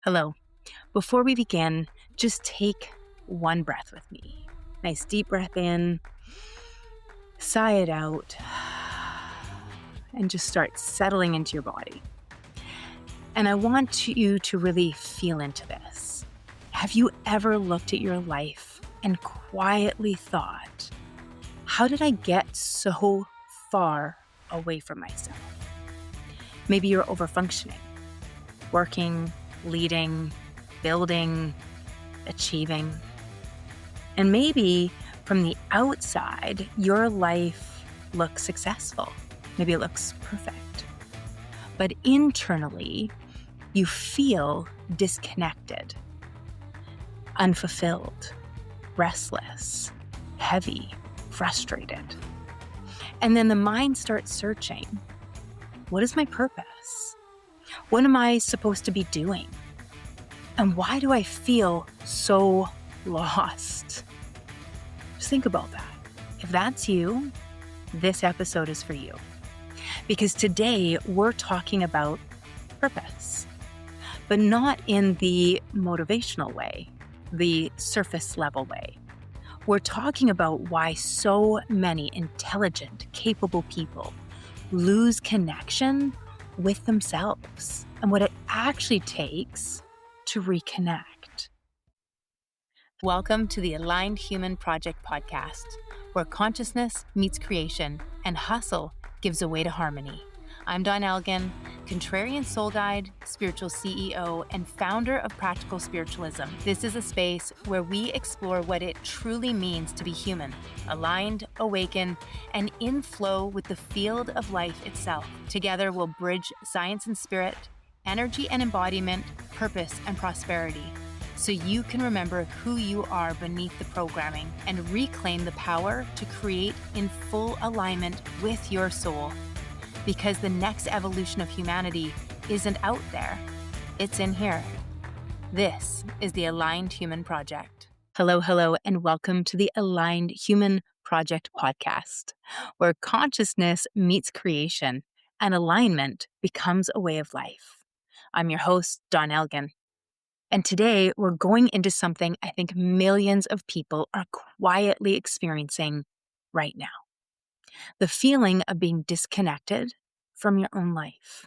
Hello. Before we begin, just take one breath with me. Nice deep breath in, sigh it out, and just start settling into your body. And I want you to really feel into this. Have you ever looked at your life and quietly thought, how did I get so far away from myself? Maybe you're overfunctioning, working, leading, building, achieving. And maybe from the outside, your life looks successful. Maybe it looks perfect. But internally, you feel disconnected, unfulfilled, restless, heavy, frustrated. And then the mind starts searching. What is my purpose? What am I supposed to be doing? And why do I feel so lost? Just think about that. If that's you, this episode is for you. Because today we're talking about purpose, but not in the motivational way, the surface level way. We're talking about why so many intelligent, capable people lose connection with themselves and what it actually takes to reconnect. Welcome to the Aligned Human Project podcast, where consciousness meets creation and hustle gives way to harmony. I'm Dawn Elgin, contrarian soul guide, spiritual CEO, and founder of Practical Spiritualism. This is a space where we explore what it truly means to be human, aligned, awakened, and in flow with the field of life itself. Together, we'll bridge science and spirit, energy and embodiment, purpose and prosperity, so you can remember who you are beneath the programming and reclaim the power to create in full alignment with your soul. Because the next evolution of humanity isn't out there, it's in here. This is the Aligned Human Project. Hello, and welcome to the Aligned Human Project podcast, where consciousness meets creation and alignment becomes a way of life. I'm your host, Dawn Elgin. And today we're going into something I think millions of people are quietly experiencing right now. The feeling of being disconnected from your own life.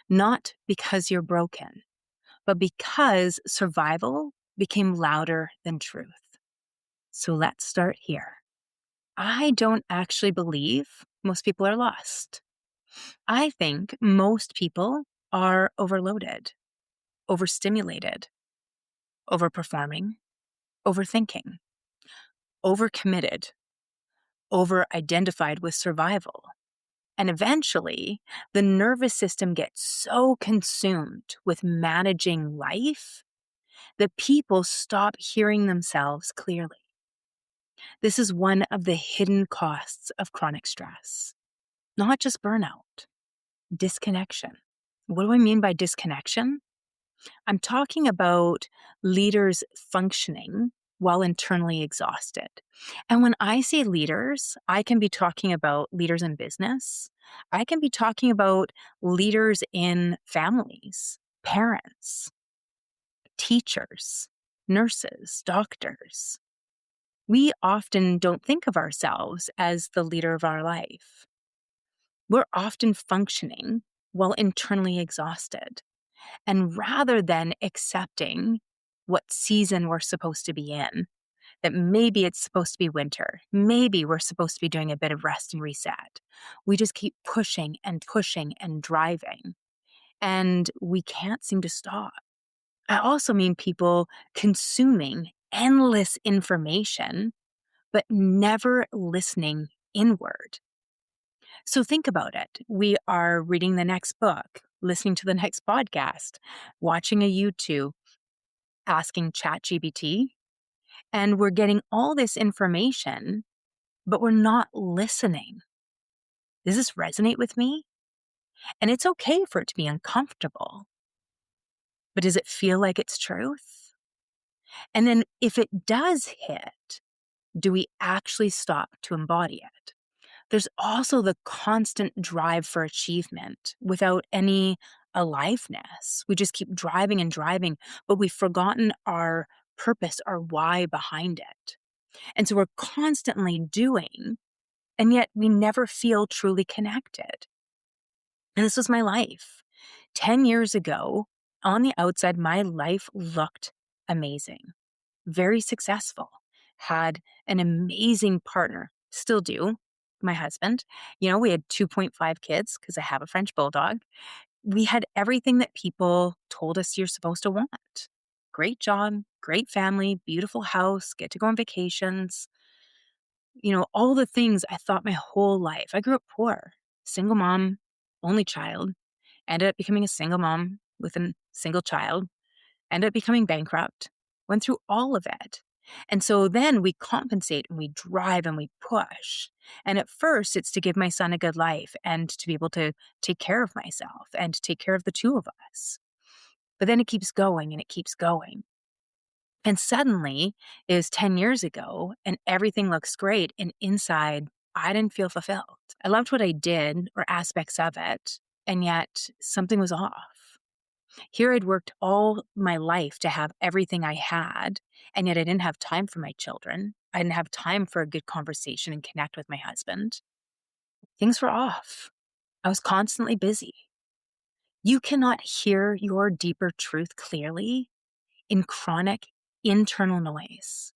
Not because you're broken, but because survival became louder than truth. So let's start here. I don't actually believe most people are lost. I think most people are overloaded, overstimulated, overperforming, overthinking, overcommitted, over-identified with survival. And eventually, the nervous system gets so consumed with managing life that people stop hearing themselves clearly. This is one of the hidden costs of chronic stress. Not just burnout, disconnection. What do I mean by disconnection? I'm talking about leaders functioning while internally exhausted. And when I say leaders, I can be talking about leaders in business. I can be talking about leaders in families, parents, teachers, nurses, doctors. We often don't think of ourselves as the leader of our life. We're often functioning while internally exhausted. And rather than accepting what season we're supposed to be in, that maybe it's supposed to be winter, maybe we're supposed to be doing a bit of rest and reset, we just keep pushing and driving, and we can't seem to stop. I also mean people consuming endless information, but never listening inward. So think about it. We are reading the next book, listening to the next podcast, watching a YouTube, asking ChatGPT, and we're getting all this information, but we're not listening. Does this resonate with me? And it's okay for it to be uncomfortable, but does it feel like it's truth? And then if it does hit, do we actually stop to embody it? There's also the constant drive for achievement without any aliveness. We just keep driving and driving, but we've forgotten our purpose, our why behind it. And so we're constantly doing, and yet we never feel truly connected. And this was my life. 10 years ago, on the outside, my life looked amazing, very successful, had an amazing partner, still do, my husband. We had 2.5 kids because I have a French bulldog. We had everything that people told us you're supposed to want. Great job, great family, beautiful house, get to go on vacations. All the things I thought my whole life. I grew up poor, single mom, only child, ended up becoming a single mom with a single child, ended up becoming bankrupt, went through all of it. And so then we compensate and we drive and we push. And at first, it's to give my son a good life and to be able to take care of myself and to take care of the two of us. But then it keeps going and it keeps going. And suddenly it was 10 years ago and everything looks great. And inside, I didn't feel fulfilled. I loved what I did or aspects of it. And yet something was off. Here I'd worked all my life to have everything I had, and yet I didn't have time for my children. I didn't have time for a good conversation and connect with my husband. Things were off. I was constantly busy. You cannot hear your deeper truth clearly in chronic internal noise.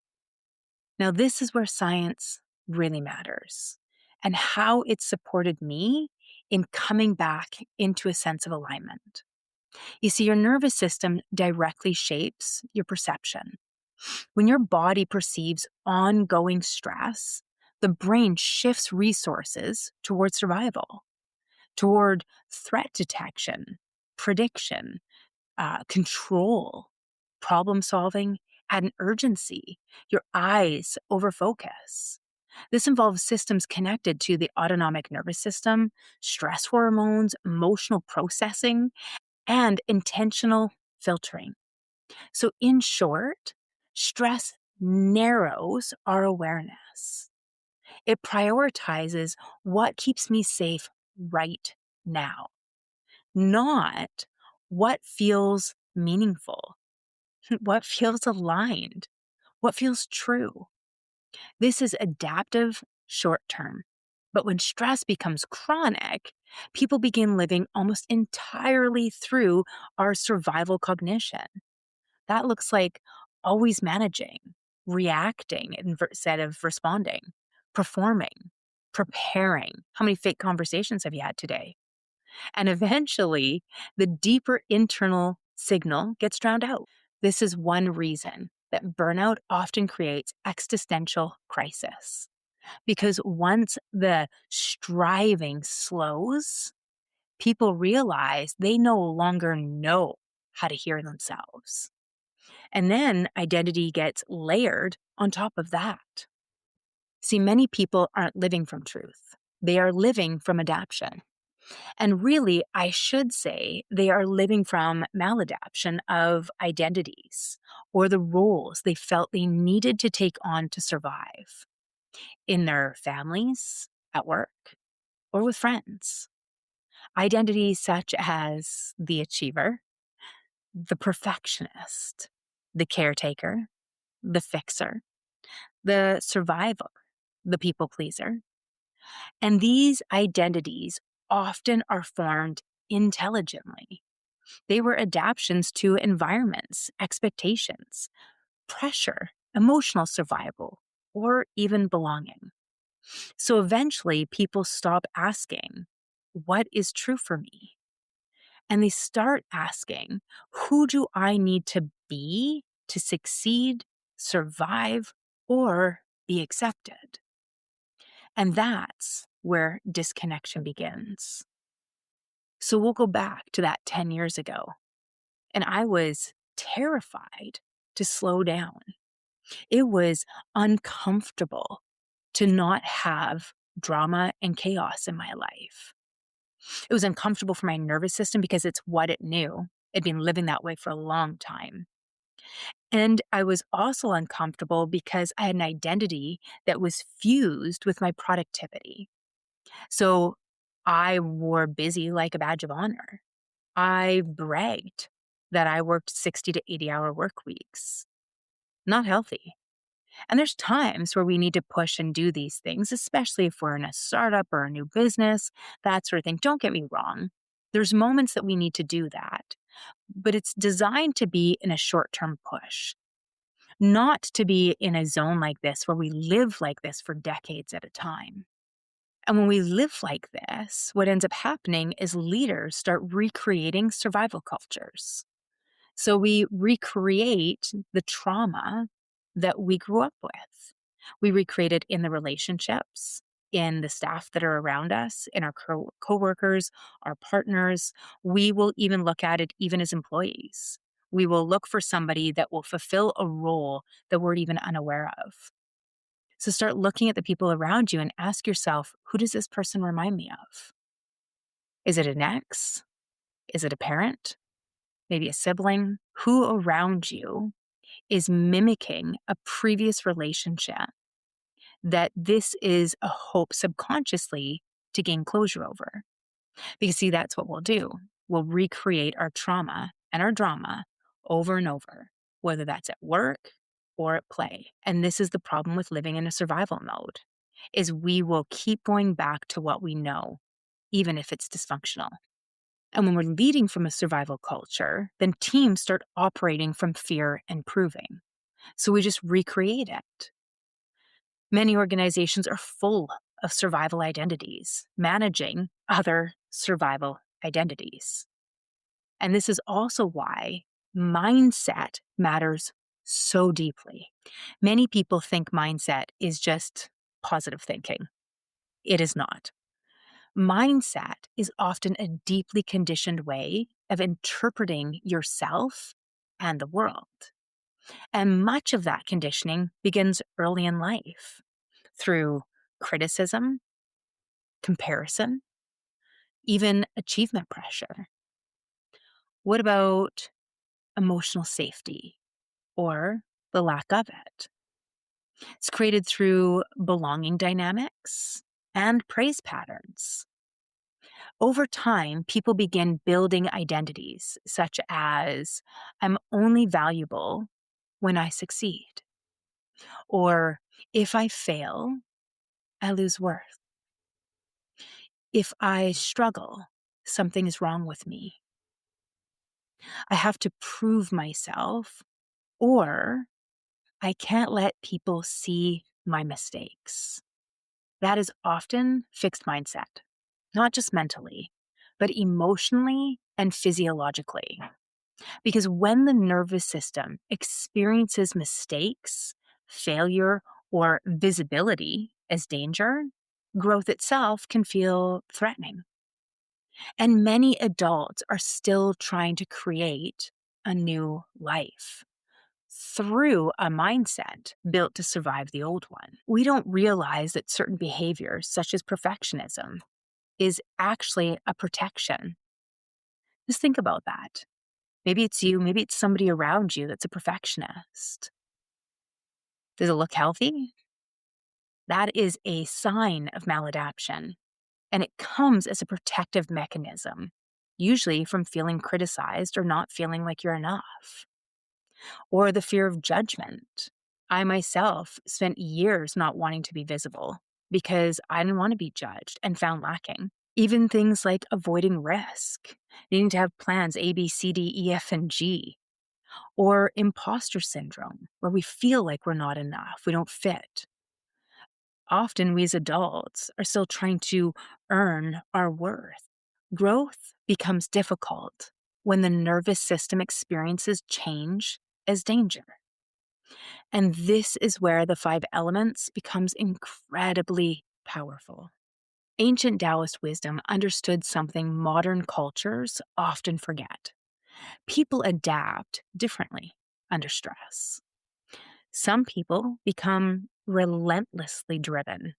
Now, this is where science really matters and how it supported me in coming back into a sense of alignment. You see, your nervous system directly shapes your perception. When your body perceives ongoing stress, the brain shifts resources toward survival, toward threat detection, prediction, control, problem solving, and urgency. Your eyes overfocus. This involves systems connected to the autonomic nervous system, stress hormones, emotional processing, and intentional filtering. So, in short, stress narrows our awareness. It prioritizes what keeps me safe right now, not what feels meaningful, what feels aligned, what feels true. This is adaptive short term. But when stress becomes chronic, people begin living almost entirely through our survival cognition. That looks like always managing, reacting instead of responding, performing, preparing. How many fake conversations have you had today? And eventually, the deeper internal signal gets drowned out. This is one reason that burnout often creates existential crisis. Because once the striving slows, people realize they no longer know how to hear themselves. And then identity gets layered on top of that. See, many people aren't living from truth. They are living from adaptation. And really, I should say they are living from maladaptation of identities or the roles they felt they needed to take on to survive in their families, at work, or with friends. Identities such as the achiever, the perfectionist, the caretaker, the fixer, the survivor, the people pleaser. And these identities often are formed intelligently. They were adaptations to environments, expectations, pressure, emotional survival, or even belonging. So eventually, people stop asking, what is true for me? And they start asking, who do I need to be to succeed, survive, or be accepted? And that's where disconnection begins. So we'll go back to that 10 years ago. And I was terrified to slow down. It was uncomfortable to not have drama and chaos in my life. It was uncomfortable for my nervous system because it's what it knew. It'd been living that way for a long time. And I was also uncomfortable because I had an identity that was fused with my productivity. So I wore busy like a badge of honor. I bragged that I worked 60 to 80-hour work weeks. Not healthy. And there's times where we need to push and do these things, especially if we're in a startup or a new business, that sort of thing. Don't get me wrong. There's moments that we need to do that, but it's designed to be in a short-term push, not to be in a zone like this where we live like this for decades at a time. And when we live like this, what ends up happening is leaders start recreating survival cultures. So we recreate the trauma that we grew up with. We recreate it in the relationships, in the staff that are around us, in our coworkers, our partners. We will even look at it even as employees. We will look for somebody that will fulfill a role that we're even unaware of. So start looking at the people around you and ask yourself, who does this person remind me of? Is it an ex? Is it a parent? Maybe a sibling? Who around you is mimicking a previous relationship that this is a hope subconsciously to gain closure over? Because see, that's what we'll do. We'll recreate our trauma and our drama over and over, whether that's at work or at play. And this is the problem with living in a survival mode, is we will keep going back to what we know, even if it's dysfunctional. And when we're leading from a survival culture, then teams start operating from fear and proving. So we just recreate it. Many organizations are full of survival identities, managing other survival identities. And this is also why mindset matters so deeply. Many people think mindset is just positive thinking. It is not. Mindset is often a deeply conditioned way of interpreting yourself and the world. And much of that conditioning begins early in life through criticism, comparison, even achievement pressure. What about emotional safety or the lack of it? It's created through belonging dynamics and praise patterns. Over time, people begin building identities such as, I'm only valuable when I succeed, or if I fail, I lose worth. If I struggle, something is wrong with me. I have to prove myself, or I can't let people see my mistakes. That is often fixed mindset, not just mentally, but emotionally and physiologically. Because when the nervous system experiences mistakes, failure, or visibility as danger, growth itself can feel threatening. And many adults are still trying to create a new life through a mindset built to survive the old one. We don't realize that certain behaviors, such as perfectionism, is actually a protection. Just think about that. Maybe it's you, maybe it's somebody around you that's a perfectionist. Does it look healthy? That is a sign of maladaptation, and it comes as a protective mechanism, usually from feeling criticized or not feeling like you're enough, or the fear of judgment. I myself spent years not wanting to be visible because I didn't want to be judged and found lacking. Even things like avoiding risk, needing to have plans A, B, C, D, E, F, and G, or imposter syndrome, where we feel like we're not enough, we don't fit. Often, we as adults are still trying to earn our worth. Growth becomes difficult when the nervous system experiences change as danger. And this is where the 5 elements becomes incredibly powerful. Ancient Taoist wisdom understood something modern cultures often forget. People adapt differently under stress. Some people become relentlessly driven,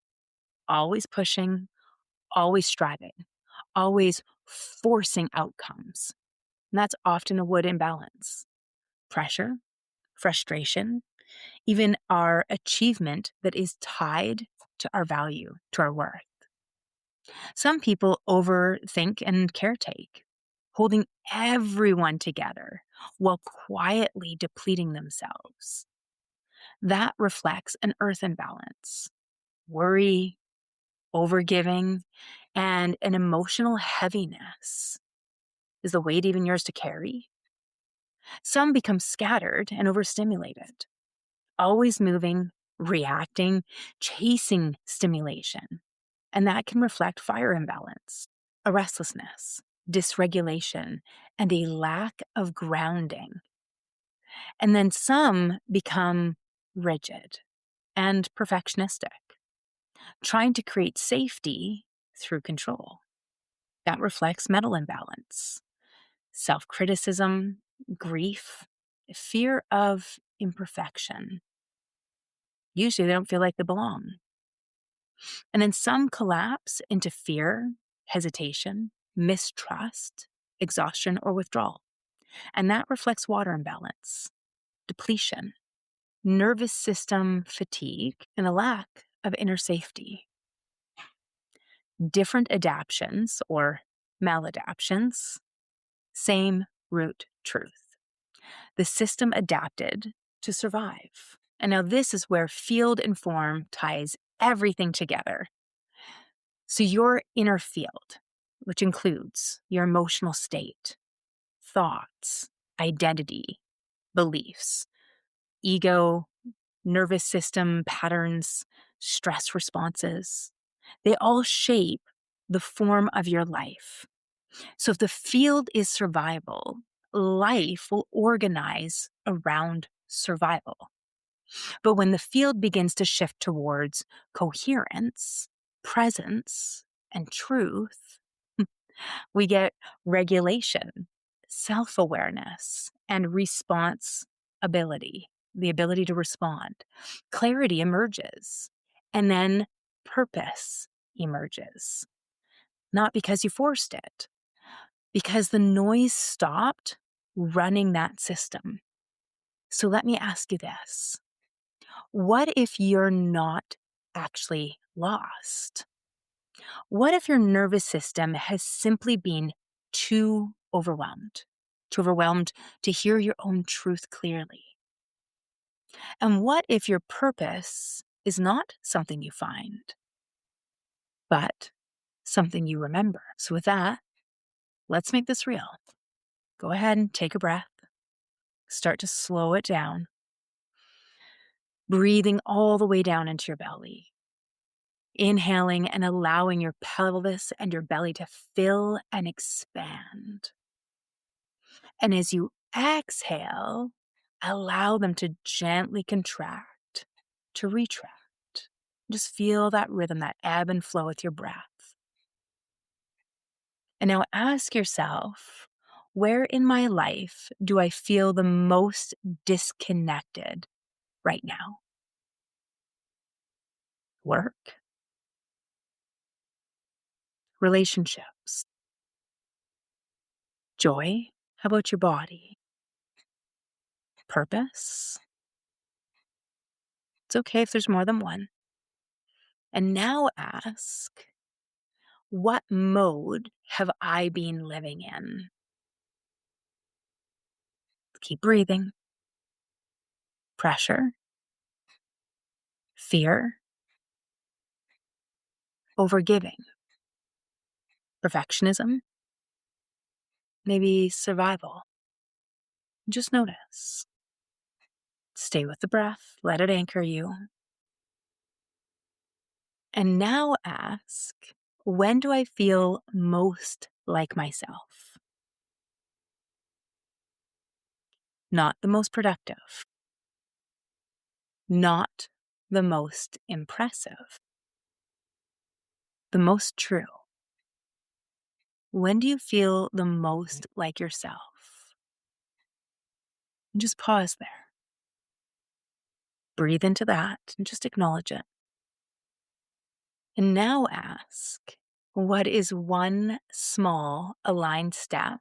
always pushing, always striving, always forcing outcomes. And that's often a wood imbalance. Pressure, frustration, even our achievement that is tied to our value, to our worth. Some people overthink and caretake, holding everyone together while quietly depleting themselves. That reflects an earth imbalance, worry, overgiving, and an emotional heaviness. Is the weight even yours to carry? Some become scattered and overstimulated, always moving, reacting, chasing stimulation. And that can reflect fire imbalance, a restlessness, dysregulation, and a lack of grounding. And then some become rigid and perfectionistic, trying to create safety through control. That reflects mental imbalance, self criticism, grief, fear of imperfection. Usually they don't feel like they belong. And then some collapse into fear, hesitation, mistrust, exhaustion, or withdrawal. And that reflects water imbalance, depletion, nervous system fatigue, and a lack of inner safety. Different adaptions or maladaptions, same root truth. The system adapted to survive. And now this is where field and form ties everything together. So your inner field, which includes your emotional state, thoughts, identity, beliefs, ego, nervous system patterns, stress responses, they all shape the form of your life. So if the field is survival, life will organize around survival. But when the field begins to shift towards coherence, presence, and truth, we get regulation, self awareness, and response ability, the ability to respond. Clarity emerges, and then purpose emerges. Not because you forced it, because the noise stopped running that system. So let me ask you this. What if you're not actually lost? What if your nervous system has simply been too overwhelmed? Too overwhelmed to hear your own truth clearly? And what if your purpose is not something you find, but something you remember? So with that, let's make this real. Go ahead and take a breath. Start to slow it down. Breathing all the way down into your belly. Inhaling and allowing your pelvis and your belly to fill and expand. And as you exhale, allow them to gently contract, to retract. Just feel that rhythm, that ebb and flow with your breath. And now ask yourself, where in my life do I feel the most disconnected right now? Work, relationships, joy. How about your body? Purpose. It's okay if there's more than one. And now ask, what mode have I been living in? Keep breathing. Pressure, fear, overgiving, perfectionism, maybe survival. Just notice. Stay with the breath, let it anchor you. And now ask, when do I feel most like myself? Not the most productive, not the most impressive, the most true. When do you feel the most like yourself? Just pause there. Breathe into that and just acknowledge it. And now ask, what is one small aligned step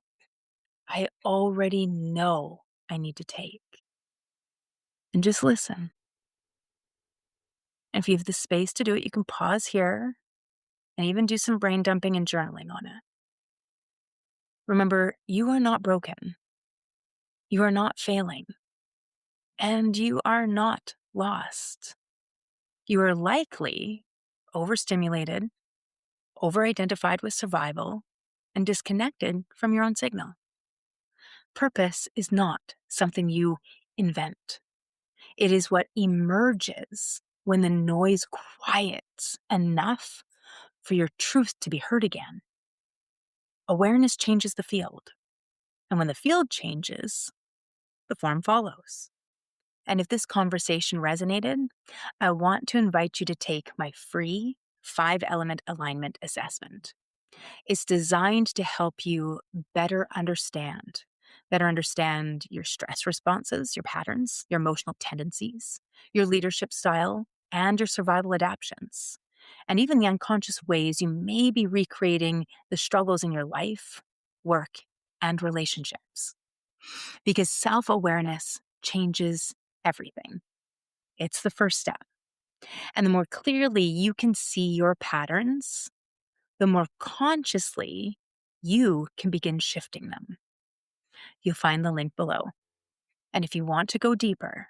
I already know I need to take? And just listen. And if you have the space to do it, you can pause here and even do some brain dumping and journaling on it. Remember, you are not broken. You are not failing. And you are not lost. You are likely overstimulated, over-identified with survival, and disconnected from your own signal. Purpose is not something you invent. It is what emerges when the noise quiets enough for your truth to be heard again. Awareness changes the field. And when the field changes, the form follows. And if this conversation resonated, I want to invite you to take my free 5-element alignment assessment. It's designed to help you better understand your stress responses, your patterns, your emotional tendencies, your leadership style, and your survival adaptations, and even the unconscious ways you may be recreating the struggles in your life, work, and relationships. Because self-awareness changes everything. It's the first step. And the more clearly you can see your patterns, the more consciously you can begin shifting them. You'll find the link below. And if you want to go deeper,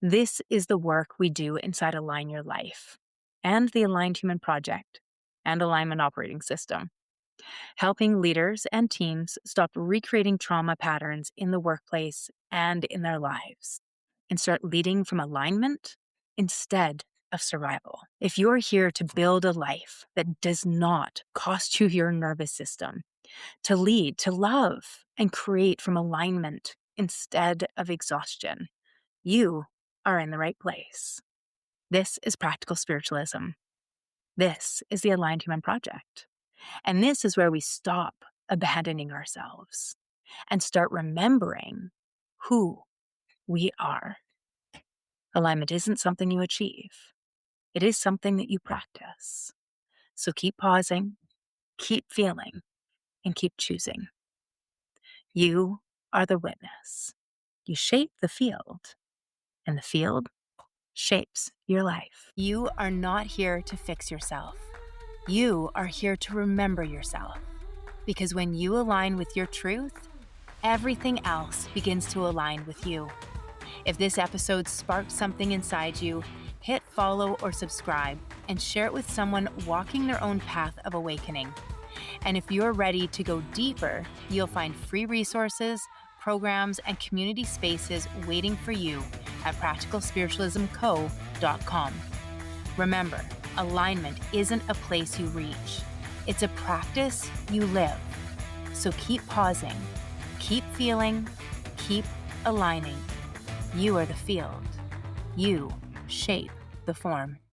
this is the work we do inside Align Your Life and the Aligned Human Project and Alignment Operating System, helping leaders and teams stop recreating trauma patterns in the workplace and in their lives and start leading from alignment instead of survival. If you're here to build a life that does not cost you your nervous system, to lead, to love, and create from alignment instead of exhaustion, you are in the right place. This is practical spiritualism. This is the Aligned Human Project. And this is where we stop abandoning ourselves and start remembering who we are. Alignment isn't something you achieve. It is something that you practice. So keep pausing, keep feeling, and keep choosing. You are the witness. You shape the field, and the field shapes your life. You are not here to fix yourself. You are here to remember yourself. Because when you align with your truth, everything else begins to align with you. If this episode sparked something inside you, hit follow or subscribe and share it with someone walking their own path of awakening. And if you're ready to go deeper, you'll find free resources, programs, and community spaces waiting for you at practicalspiritualismco.com. Remember, alignment isn't a place you reach. It's a practice you live. So keep pausing, keep feeling, keep aligning. You are the field. You shape the form.